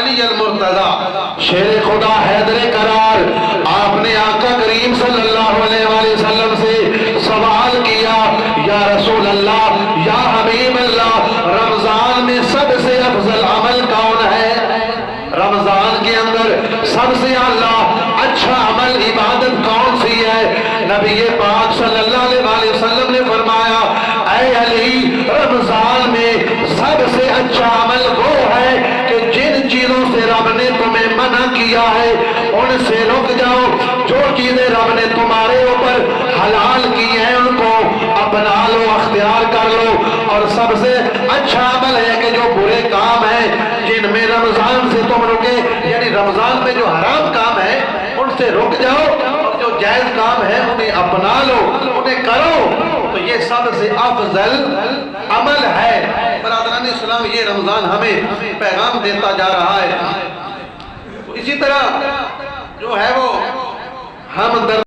علی المرتضی شیر خدا حیدر کرار، آپ نے آقا کریم صلی اللہ علیہ وآلہ وسلم سے سوال کیا، یا رسول اللہ، یا حبیب اللہ، رمضان میں سب سے افضل عمل کون ہے؟ رمضان کے اندر سب سے اعلیٰ اچھا عمل عبادت کون سی ہے؟ نبی پاک صلی اللہ علیہ وآلہ وسلم نے فرمایا، اے علی، رمضان میں سب سے اچھا عمل وہ ہے کہ جن چیزوں سے رب نے تمہیں منع کیا ہے ان سے رک جاؤ، جو چیزیں رب نے تمہارے اوپر حلال کی ہیں ان کو اپنا لو، اختیار کر لو، اور سب سے اچھا عمل ہے کہ جو برے کام ہیں جن میں رمضان سے تم رکے، یعنی رمضان میں جو حرام کام ہے ان سے رک جاؤ، اور جو جائز کام ہے انہیں اپنا لو، انہیں کرو، تو یہ سب سے افضل عمل ہے۔ برادران اسلام، یہ رمضان ہمیں پیغام دیتا جا رہا ہے۔ اسی طرح جو ہے وہ ہم